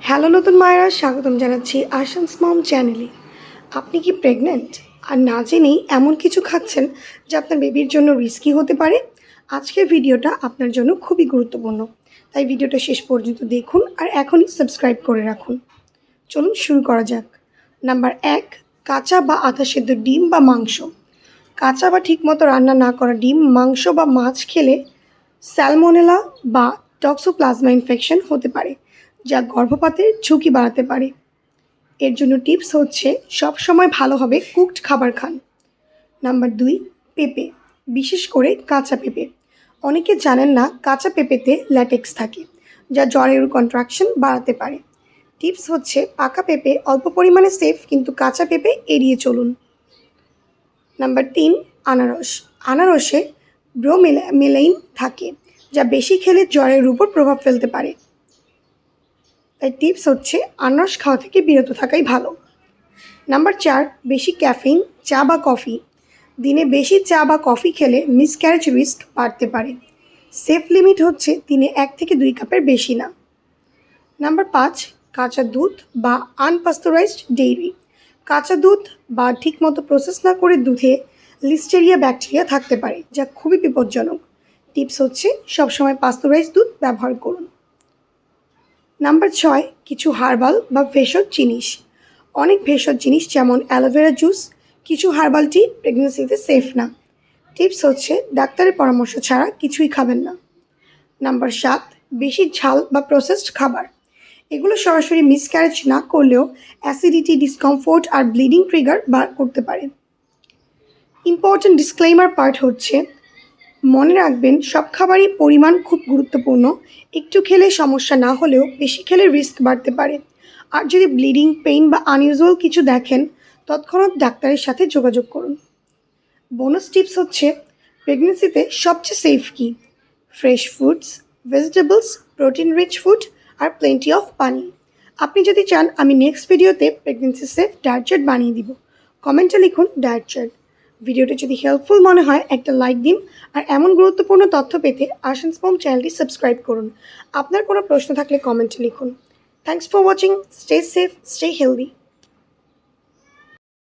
Hello নতুন মায়েরা, স্বাগতম জানাচ্ছি আশান্স মম চ্যানেলে। আপনি কি প্রেগনেন্ট আর না জেনেই এমন কিছু খাচ্ছেন যা আপনার বেবির জন্য রিস্কি হতে পারে? আজকের ভিডিওটা আপনার জন্য খুবই গুরুত্বপূর্ণ, তাই ভিডিওটা শেষ পর্যন্ত দেখুন আর এখনই সাবস্ক্রাইব করে রাখুন। চলুন শুরু করা যাক। নাম্বার 1, কাঁচা বা আধা সেদ্ধ ডিম বা মাংস। কাঁচা বা ঠিকমতো রান্না না করা ডিম, মাংস বা মাছ খেলে স্যালমোনেলা বা টক্সোপ্লাজমা ইনফেকশন হতে পারে, যা গর্ভপাতের ঝুঁকি বাড়াতে পারে। এর জন্য টিপস হচ্ছে সবসময় ভালোভাবে কুকড খাবার খান। নাম্বার 2, পেঁপে, বিশেষ করে কাঁচা পেঁপে। অনেকে জানেন না কাঁচা পেঁপেতে ল্যাটেক্স থাকে, যা জরায়ুর কন্ট্রাকশন বাড়াতে পারে। টিপস হচ্ছে পাকা পেঁপে অল্প পরিমাণে সেফ, কিন্তু কাঁচা পেঁপে এড়িয়ে চলুন। নাম্বার 3, আনারস। আনারসে ব্রোমেলাইন থাকে, যা বেশি খেলে জরায়ুর উপর প্রভাব ফেলতে পারে। তাই টিপস হচ্ছে আনারস খাওয়া থেকে বিরত থাকাই ভালো। নাম্বার 4, বেশি ক্যাফিন, চা বা কফি। দিনে বেশি চা বা কফি খেলে মিসক্যারেজ রিস্ক বাড়তে পারে। সেফ লিমিট হচ্ছে দিনে 1 থেকে 2 কাপের বেশি না। নাম্বার 5, কাঁচা দুধ বা আনপাস্তুরাইজড ডেইরি। কাঁচা দুধ বা ঠিকমতো প্রসেস না করে দুধে লিস্টেরিয়া ব্যাকটেরিয়া থাকতে পারে, যা খুবই বিপজ্জনক। টিপস হচ্ছে সবসময় পাস্তুরাইজড দুধ ব্যবহার করুন। নাম্বার 6, কিছু হার্বাল বা ভেষজ জিনিস। অনেক ভেষজ জিনিস যেমন অ্যালোভেরা জুস, কিছু হার্বাল টি প্রেগনেন্সিতে সেফ না। টিপস হচ্ছে ডাক্তারের পরামর্শ ছাড়া কিছুই খাবেন না। নাম্বার 7, বেশি ঝাল বা প্রসেসড খাবার। এগুলো সরাসরি মিসক্যারেজ না করলেও অ্যাসিডিটি, ডিসকমফোর্ট আর ব্লিডিং ট্রিগার করতে পারে। ইম্পর্ট্যান্ট ডিসক্লেইমার পার্ট হচ্ছে মনে রাখবেন সব খাবারই পরিমাণ খুব গুরুত্বপূর্ণ। একটু খেলে সমস্যা না হলেও বেশি খেলে রিস্ক বাড়তে পারে। আর যদি ব্লিডিং, পেইন বা আনইউজুয়াল কিছু দেখেন, তৎক্ষণাৎ ডাক্তারের সাথে যোগাযোগ করুন। বোনাস টিপস হচ্ছে প্রেগনেন্সিতে সবচেয়ে সেফ কি? Fresh foods, vegetables, protein rich food আর প্লেন্টি অফ পানি। আপনি যদি চান আমি নেক্সট ভিডিওতে প্রেগনেন্সি সেফ ডায়েট চার্ট বানিয়ে দিব, কমেন্টে লিখুন ডায়েট চার্ট। ভিডিওটা যদি হেল্পফুল মনে হয় একটা লাইক দিন, আর এমন গুরুত্বপূর্ণ তথ্য পেতে আশান্স মম চ্যানেলটি সাবস্ক্রাইব করুন। আপনার কোনো প্রশ্ন থাকলে কমেন্টে লিখুন। Thanks for watching. Stay safe, stay healthy.